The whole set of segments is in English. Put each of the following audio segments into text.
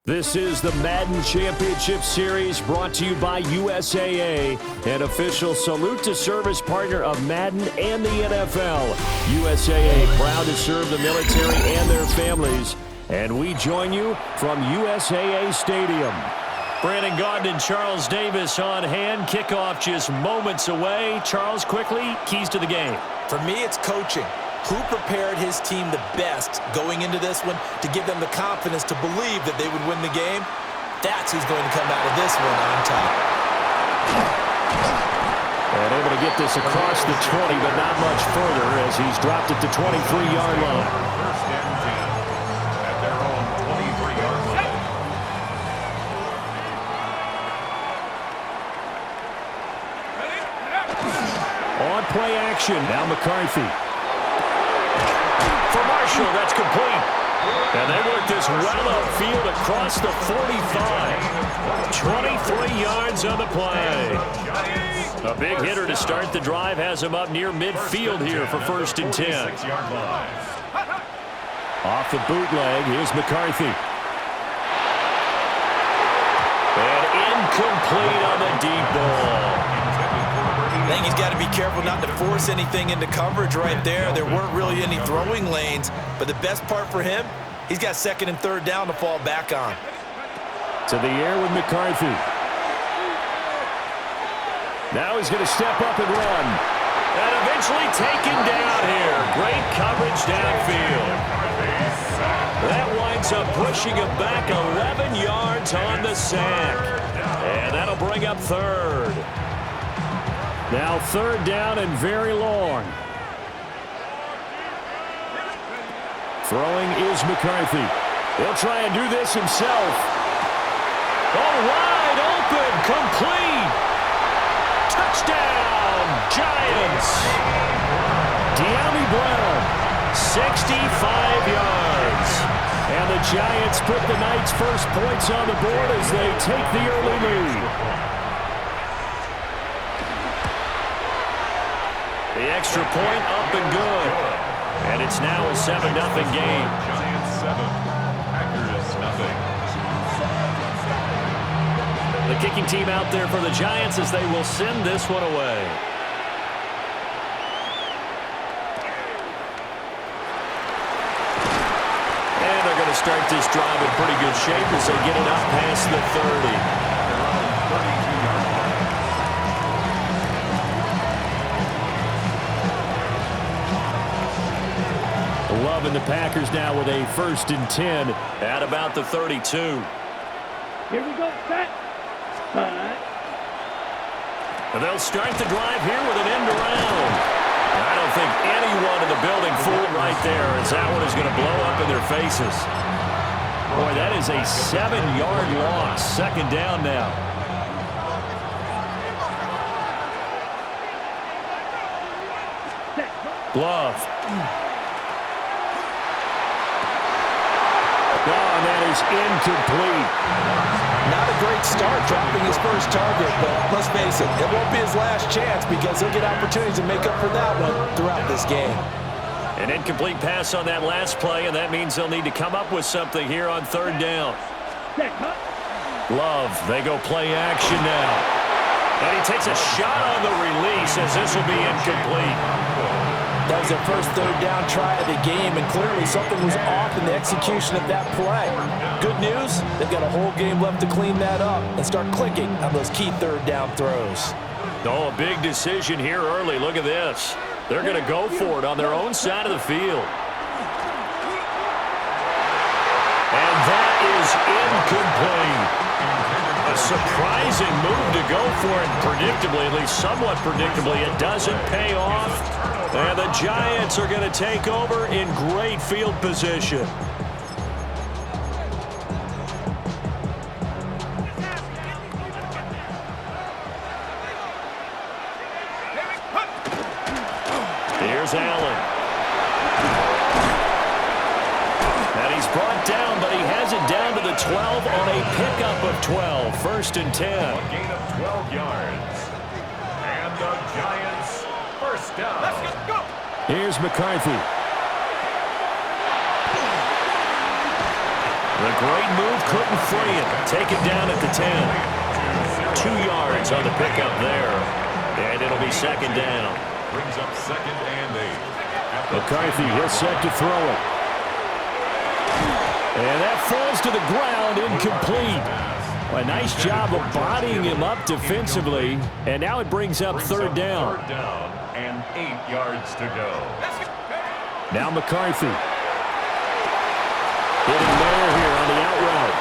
This is the Madden Championship Series brought to you by USAA, an official salute to service partner of Madden and the NFL. USAA proud to serve the military and their families. And we join you from USAA Stadium. Brandon Gaudin and Charles Davis on hand. Kickoff just moments away. Charles, quickly, keys to the game. For me, it's coaching. Who prepared his team the best going into this one to give them the confidence to believe that they would win the game? That's who's going to come out of this one on top. And able to get this across the 20, but not much further as he's dropped it to 23-yard line. First and 10 at their own 23-yard line. On play action, now McCarthy. For Marshall, that's complete. And they work this well upfield across the 45. 23 yards on the play. A big hitter to start the drive has him up near midfield here for first and 10. Off the bootleg, here's McCarthy. And incomplete on the deep ball. I think he's got to be careful not to force anything into coverage right there. There weren't really any throwing lanes, but the best part for him, he's got second and third down to fall back on. To the air with McCarthy. Now he's going to step up and run. And eventually taken down here. Great coverage downfield. That winds up pushing him back 11 yards on the sack. And that'll bring up third. Now third down and very long. Throwing is McCarthy. He'll try and do this himself. Oh, wide open, complete. Touchdown, Giants. De'Ami Brown, 65 yards. And the Giants put the Knights' first points on the board as they take the early lead. The extra point up and good. And it's now a 7-0 game. Giants 7, Packers nothing. The kicking team out there for the Giants as they will send this one away. And they're going to start this drive in pretty good shape as they get it up past the 30. Love and the Packers now with a first and 10 at about the 32. Here we go, set. And they'll start the drive here with an end around. I don't think anyone in the building fooled right there as that one is going to blow up in their faces. Boy, that is a 7-yard loss. Second down now. Glove. Oh, and that is incomplete. Not a great start dropping his first target, but let's face it, it won't be his last chance because he'll get opportunities to make up for that one throughout this game. An incomplete pass on that last play, and that means they'll need to come up with something here on third down. Love, they go play action now. And he takes a shot on the release as this will be incomplete. That was their first third down try of the game, and clearly something was off in the execution of that play. Good news, they've got a whole game left to clean that up and start clicking on those key third down throws. Oh, a big decision here early. Look at this. They're going to go for it on their own side of the field. And that is incomplete. A surprising move to go for it predictably, at least somewhat predictably. It doesn't pay off. And the Giants are going to take over in great field position. Here's Allen. And he's brought down, but he has it down to the 12 on a pickup of 12. First and 10. A gain of 12 yards. And the Giants first down. Let's go. Here's McCarthy. The great move couldn't free it. Take it down at the 10. 2 yards on the pickup there. And it'll be second down. Brings up second and 8. McCarthy is set to throw it. And that falls to the ground, incomplete. A nice job of bodying him up defensively. And now it brings up third down. Third down and 8 yards to go. Now McCarthy. Hitting there here on the out route.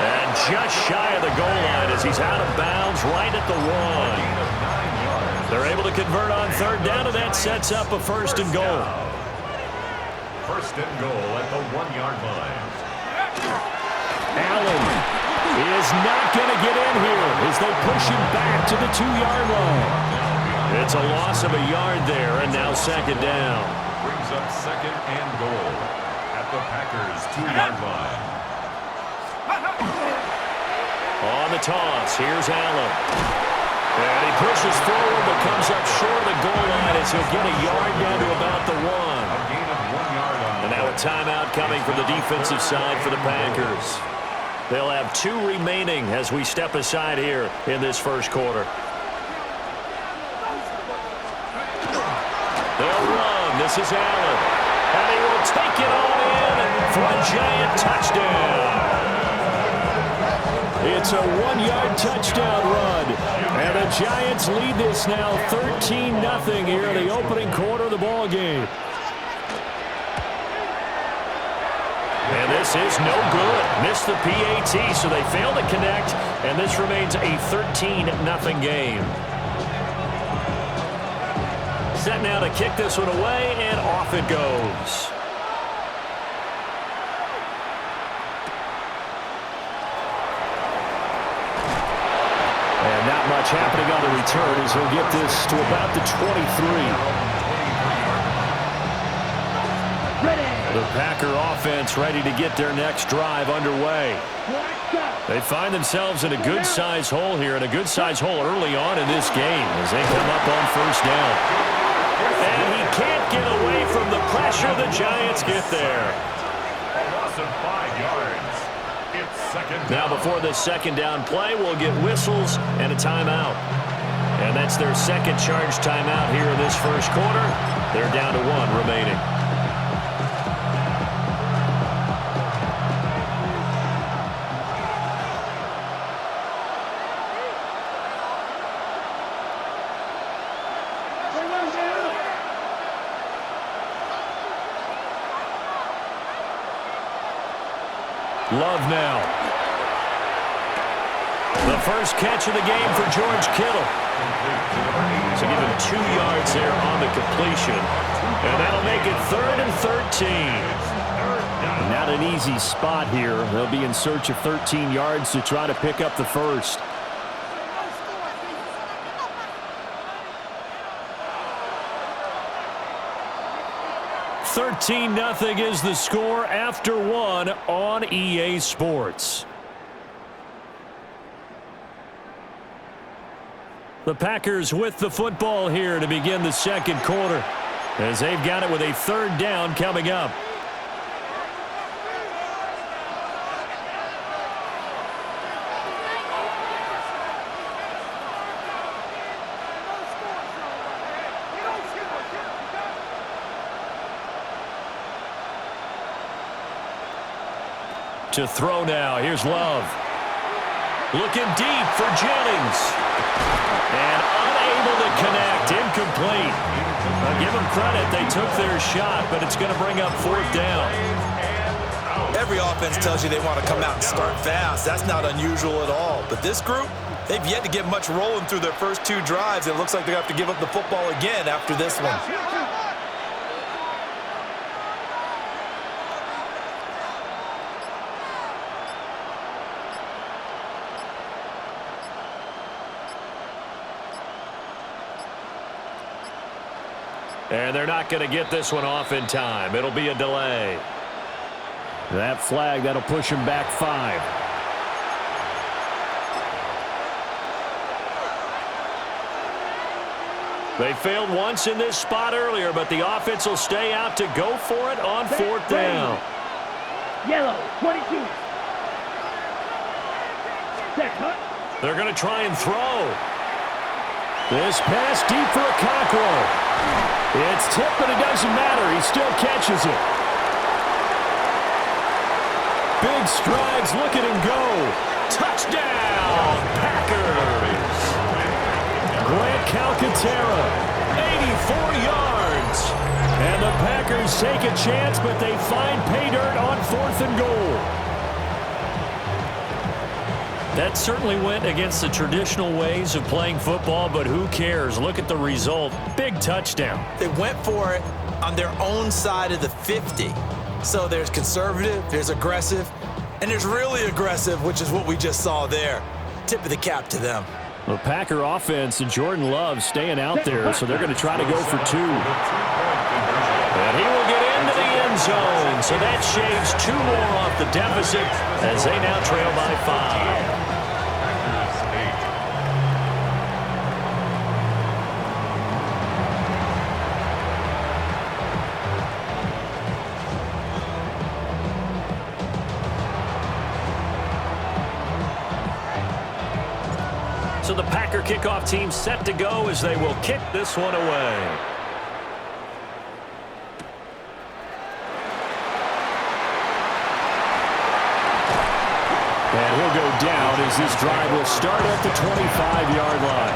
And just shy of the goal line as he's out of bounds right at the 1. They're able to convert on third down, and that sets up a first and goal. First and goal at the 1-yard line. Allen is not going to get in here as they push him back to the 2-yard line. It's a loss of a yard there, and now second down. Brings up second and goal at the Packers' 2-yard line. On the toss, here's Allen. And he pushes forward but comes up short of the goal line as he'll get a yard down to about the 1. A gain of 1 yard on And now a timeout coming from the defensive side for the Packers. They'll have 2 remaining as we step aside here in this first quarter. They'll run. This is Allen. And he will take it all in for a giant touchdown. It's a 1-yard touchdown run. And the Giants lead this now 13-0 here in the opening quarter of the ball game. And this is no good. Missed the PAT, so they fail to connect, and this remains a 13-0 game. Set now to kick this one away, and off it goes. And not much happening on the return as he'll get this to about the 23. The Packer offense ready to get their next drive underway. They find themselves in a good-sized hole here, and a good-sized hole early on in this game as they come up on first down. And he can't get away from the pressure. The Giants get there. A loss of 5 yards. It's second down. Now before this second down play, we'll get whistles and a timeout. And that's their second charge timeout here in this first quarter. They're down to 1 remaining. Love now. The first catch of the game for George Kittle. So give him 2 yards there on the completion. And that'll make it 3rd and 13. Not an easy spot here. They'll be in search of 13 yards to try to pick up the first. $13-0 is the score after 1 on EA Sports. The Packers with the football here to begin the second quarter as they've got it with a 3rd down coming up. To throw now. Here's Love. Looking deep for Jennings. And unable to connect. Incomplete. I'll give them credit. They took their shot, but it's going to bring up 4th down. Every offense tells you they want to come out and start fast. That's not unusual at all. But this group, they've yet to get much rolling through their first 2 drives. It looks like they have to give up the football again after this one. And they're not going to get this one off in time. It'll be a delay. That flag, that'll push him back 5. They failed once in this spot earlier, but the offense will stay out to go for it on 4th down. Yellow, 22. They're going to try and throw. This pass deep for Okonkwo. It's tipped, but it doesn't matter. He still catches it. Big strides. Look at him go. Touchdown, Packers. Grant Calcaterra, 84 yards. And the Packers take a chance, but they find pay dirt on 4th and goal. That certainly went against the traditional ways of playing football, but who cares? Look at the result. Big touchdown. They went for it on their own side of the 50. So there's conservative, there's aggressive, and there's really aggressive, which is what we just saw there. Tip of the cap to them. The Packer offense and Jordan Love staying out there, so they're going to try to go for 2. And he will get into the end zone, so that shaves 2 more off the deficit as they now trail by 5. So the Packer kickoff team set to go as they will kick this one away. And he'll go down as this drive will start at the 25-yard line.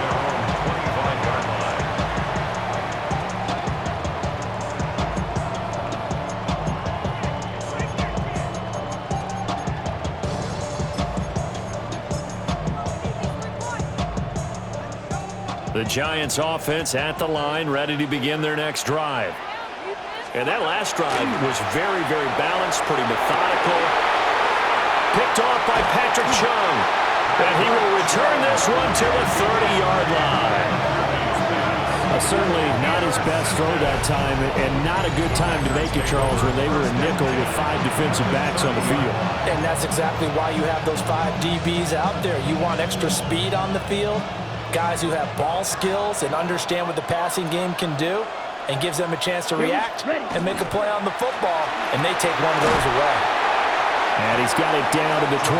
The Giants offense at the line, ready to begin their next drive. And that last drive was very, very balanced, pretty methodical. Picked off by Patrick Chung. And he will return this one to the 30-yard line. Certainly not his best throw that time, and not a good time to make it, Charles, when they were a nickel with 5 defensive backs on the field. And that's exactly why you have those 5 DBs out there. You want extra speed on the field, guys who have ball skills and understand what the passing game can do, and gives them a chance to react and make a play on the football, and they take one of those away. And he's got it down to the 28.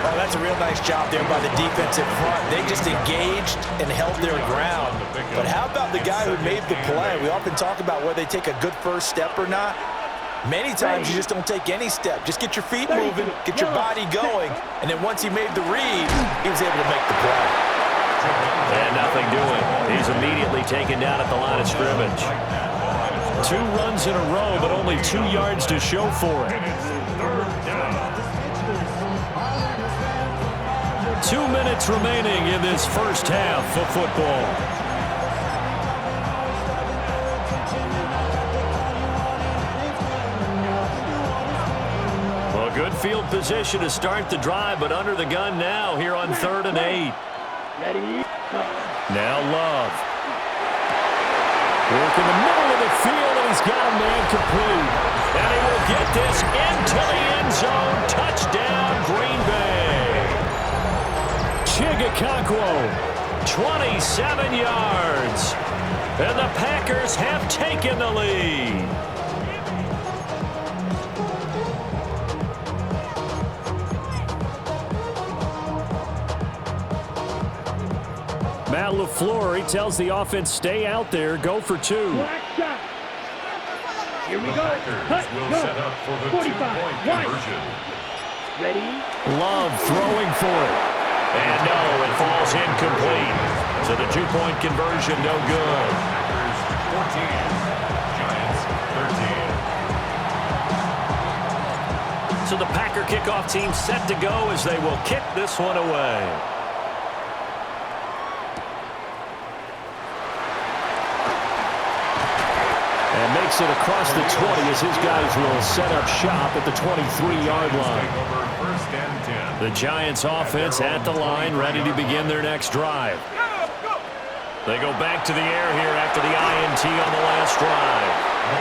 Oh, that's a real nice job there by the defensive front. They just engaged and held their ground. But how about the guy who made the play? We often talk about whether they take a good first step or not. Many times you just don't take any step. Just get your feet moving, get your body going, and then once he made the read, he was able to make the play. And nothing doing. He's immediately taken down at the line of scrimmage. 2 runs in a row, but only 2 yards to show for it. 2 minutes remaining in this first half of football. Well, good field position to start the drive, but under the gun now here on 3rd and 8. Now Love. Work in the middle of the field, and he's got a man complete. And he will get this into the end zone. Touchdown, Green Bay. Okonkwo, 27 yards. And the Packers have taken the lead. Matt LaFleur, he tells the offense, stay out there, go for 2. Here we go. Packers will set up for the 2-point conversion. Ready? Love throwing for it. And no, it falls incomplete. So the 2-point conversion, no good. Packers 14, Giants 13. So the Packer kickoff team set to go as they will kick this one away. And makes it across the 20 as his guys will set up shop at the 23-yard line. The Giants offense at the line, ready to begin their next drive. They go back to the air here after the INT on the last drive.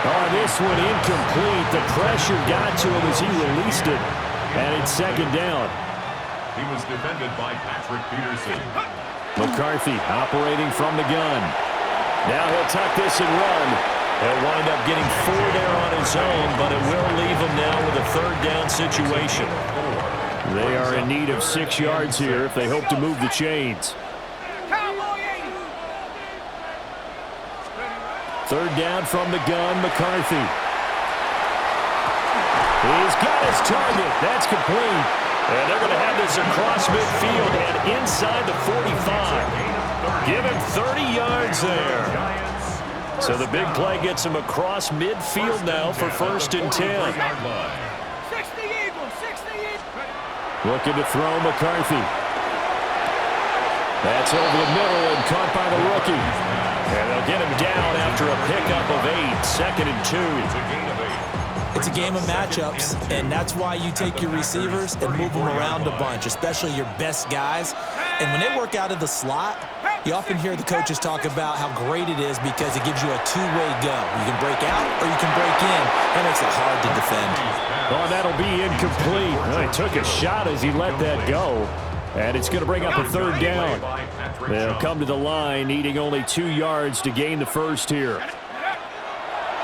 Oh, this one incomplete. The pressure got to him as he released it. And it's 2nd down. He was defended by Patrick Peterson. McCarthy operating from the gun. Now he'll tuck this and run. He'll wind up getting 4 there on his own, but it will leave him now with a 3rd down situation. They are in need of 6 yards here if they hope to move the chains. Third down from the gun, McCarthy. He's got his target. That's complete. And they're going to have this across midfield and inside the 45. Give him 30 yards there. So the big play gets him across midfield now for 1st and 10. Looking to throw McCarthy. That's over the middle and caught by the rookie. And they'll get him down after a pickup of 8. 2nd and 2. It's a game of matchups, and that's why you take your receivers and move them around a bunch, especially your best guys. And when they work out of the slot, you often hear the coaches talk about how great it is because it gives you a two-way go. You can break out or you can break in. That makes it hard to defend. Oh, that'll be incomplete. Well, he took a shot as he let that go. And it's going to bring up a 3rd down. They'll come to the line, needing only 2 yards to gain the first here.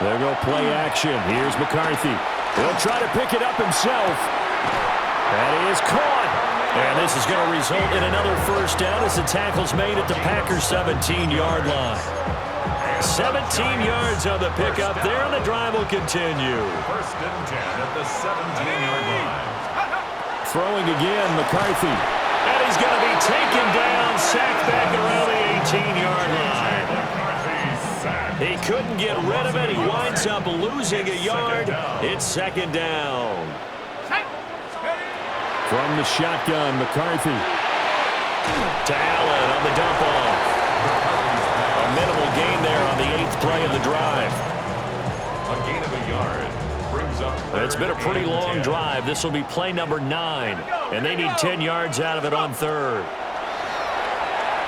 There go play action. Here's McCarthy. He'll try to pick it up himself. That is caught. And this is going to result in another 1st down as the tackle's made at the Packers' 17-yard line. 17 yards on the pickup there, and the drive will continue. 1st and 10 at the 17-yard line. Throwing again, McCarthy. And he's going to be taken down, sacked back around the 18-yard line. He couldn't get rid of it. He winds up losing a yard. It's 2nd down. From the shotgun, McCarthy. To Allen on the dump off. A minimal gain there on the 8th play of the drive. A gain of a yard brings up. It's been a pretty long drive. This will be play number 9. And they need 10 yards out of it on 3rd.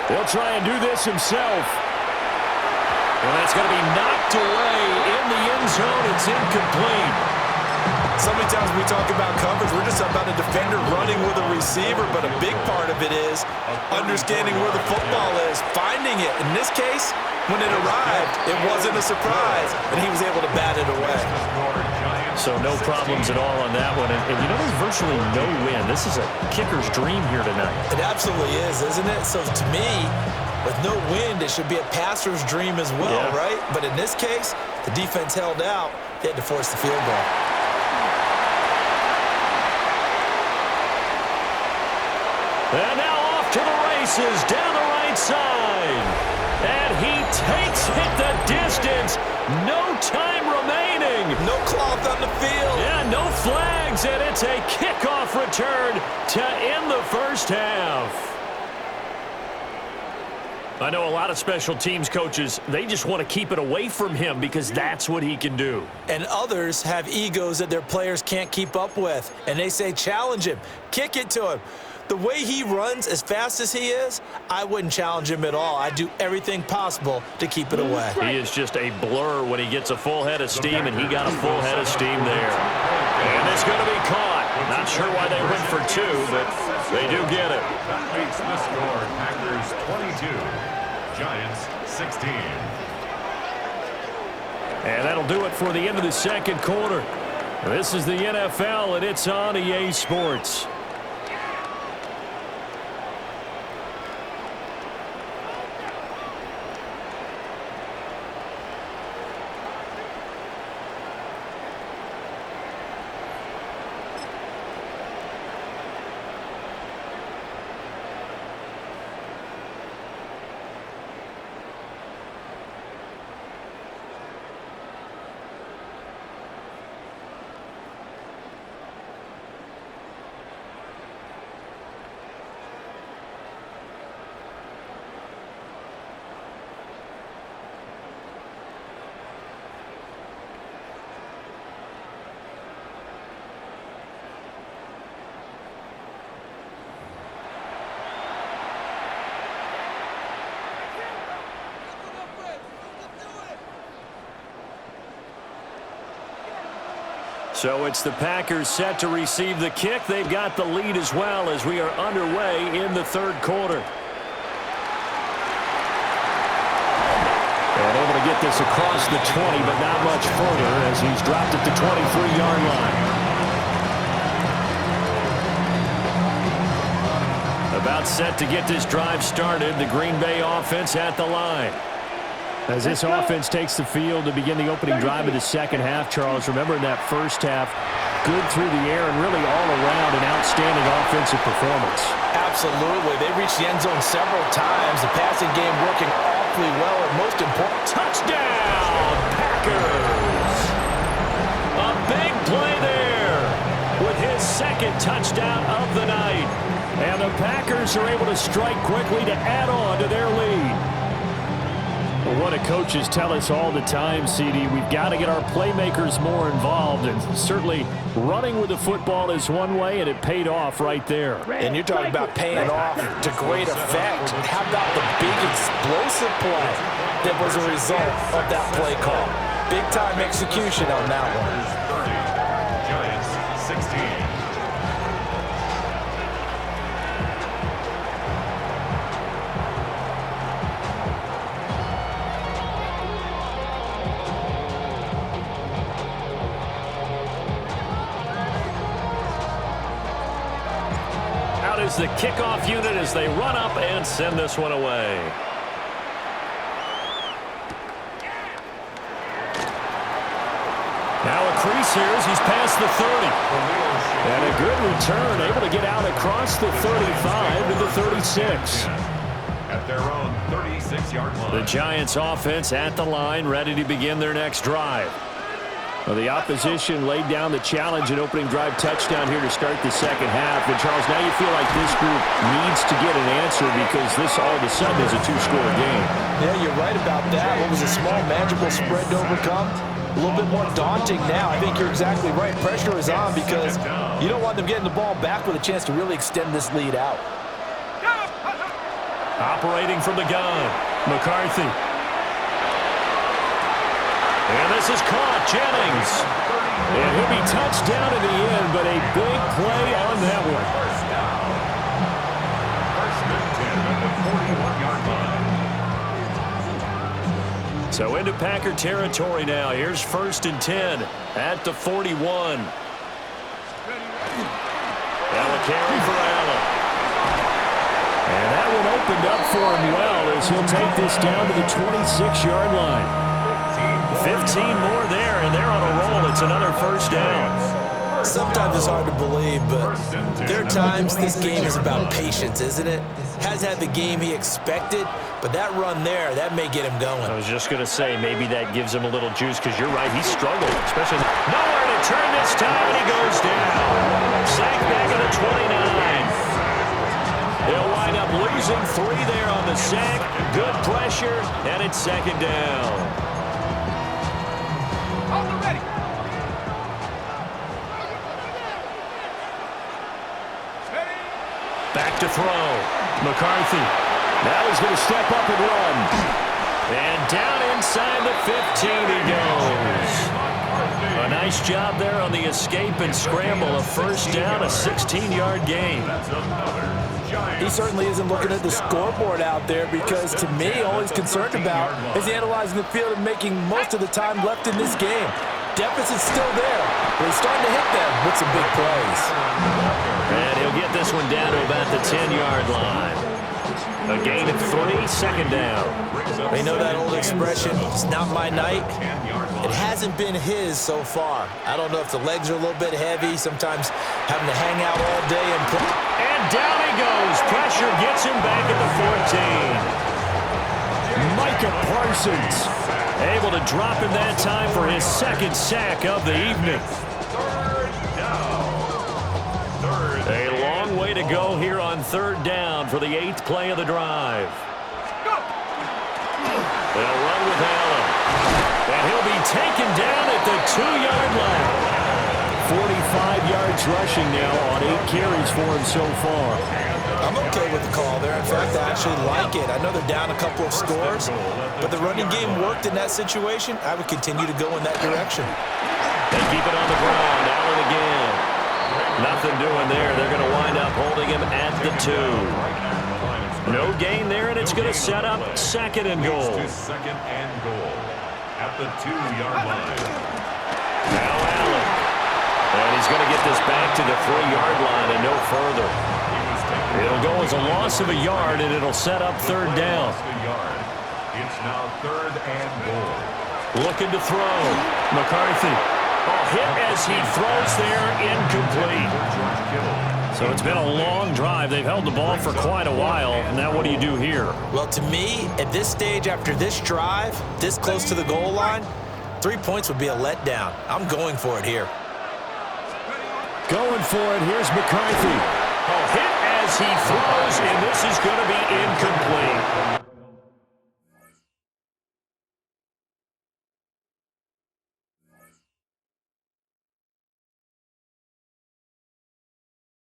He'll try and do this himself. And that's going to be knocked away in the end zone. It's incomplete. So many times we talk about coverage, we're just about a defender running with a receiver, but a big part of it is understanding where the football is, finding it. In this case, when it arrived, it wasn't a surprise, and he was able to bat it away. So no problems at all on that one. And you know, there's virtually no win. This is a kicker's dream here tonight. It absolutely is, isn't it? So to me, with no wind, it should be a passer's dream as well, right? But in this case, the defense held out. They had to force the field goal. And now off to the races down the right side. And he takes it the distance. No time remaining. No cloth on the field. Yeah, no flags, and it's a kickoff return to end the 1st half. I know a lot of special teams coaches, they just want to keep it away from him because that's what he can do. And others have egos that their players can't keep up with. And they say, challenge him, kick it to him. The way he runs as fast as he is, I wouldn't challenge him at all. I'd do everything possible to keep it away. He is just a blur when he gets a full head of steam, and he got a full head of steam there. And it's going to be caught. Not sure why they went for 2, but they do get it. That makes the score Packers 22, Giants 16. And that'll do it for the end of the 2nd quarter. This is the NFL, and it's on EA Sports. So it's the Packers set to receive the kick. They've got the lead as well as we are underway in the 3rd quarter. And able to get this across the 20, but not much further as he's dropped at the 23-yard line. About set to get this drive started. The Green Bay offense at the line. As this offense takes the field to begin the opening drive of the second half, Charles, remember in that first half, good through the air and really all around an outstanding offensive performance. Absolutely. They reached the end zone several times. The passing game working awfully well, and most important, touchdown, Packers! A big play there with his second touchdown of the night. And the Packers are able to strike quickly to add on to their lead. Well, what do coaches tell us all the time, CD? We've got to get our playmakers more involved, and certainly running with the football is one way, and it paid off right there. And you're talking about paying off to great effect. How about the big explosive play that was a result of that play call? Big-time execution on that one. Giants 16. Is the kickoff unit as they run up and send this one away. Now a crease here as he's past the 30. And a good return, able to get out across the 35 to the 36. At their own 36-yard line. The Giants offense at the line, ready to begin their next drive. Well, the opposition laid down the challenge and opening drive touchdown here to start the second half. And, Charles, now you feel like this group needs to get an answer because this all of a sudden is a two-score game. Yeah, you're right about that. What was a small, magical spread to overcome? A little bit more daunting now. I think you're exactly right. Pressure is on because you don't want them getting the ball back with a chance to really extend this lead out. Operating from the gun, McCarthy. And this is caught, Jennings. And he'll be touched down in the end, but a big play on that one. First down. First and 10 at the 41-yard line. So into Packer territory now. Here's first and 10 at the 41. Now a carry for Allen. And that one opened up for him well as he'll take this down to the 26-yard line. 15 more there, and they're on a roll. It's another first down. Sometimes it's hard to believe, but there are times this game is about patience, isn't it? Has had the game he expected, but that run there, that may get him going. I was just going to say, maybe that gives him a little juice, because you're right, he struggled, especially nowhere to turn this time, and he goes down. Sacked back at the 29. They'll wind up losing 3 there on the sack. Good pressure, and it's second down. Back to throw. McCarthy. Now he's going to step up and run. And down inside the 15 he goes. A nice job there on the escape and scramble. A first down, a 16-yard gain. He certainly isn't looking at the scoreboard out there because, to me, all he's concerned about is analyzing the field and making most of the time left in this game. Deficit's still there, but he's starting to hit them with some big plays. And he'll get this one down to about the 10-yard line. A gain of 3, second down. They know that old expression, it's not my night. It hasn't been his so far. I don't know if the legs are a little bit heavy, sometimes having to hang out all day and play. And down he goes. Pressure gets him back at the 14. Micah Parsons able to drop him that time for his second sack of the evening. A long way to go here on third down for the 8th play of the drive. They'll run with Allen. And he'll be taken down at the 2-yard line. 45 yards rushing now on 8 carries for him so far. I'm okay with the call there. In fact, I actually like it. I know they're down a couple of scores, but the running game worked in that situation. I would continue to go in that direction. They keep it on the ground. Allen again. Nothing doing there. They're going to wind up holding him at the 2. No gain there, and it's going to set up second and goal. Second and goal at the 2-yard line. Now Allen. And he's going to get this back to the 3-yard line and no further. He was taken It'll go as a loss of a yard, and it'll set up third down. It's now 3rd and goal. Looking to throw. McCarthy. Hit as he throws there, incomplete. So it's been a long drive. They've held the ball for quite a while. Now what do you do here? Well, to me, at this stage, after this drive, this close to the goal line, 3 points would be a letdown. I'm going for it here. Going for it. Here's McCarthy. Hit as he throws, and this is going to be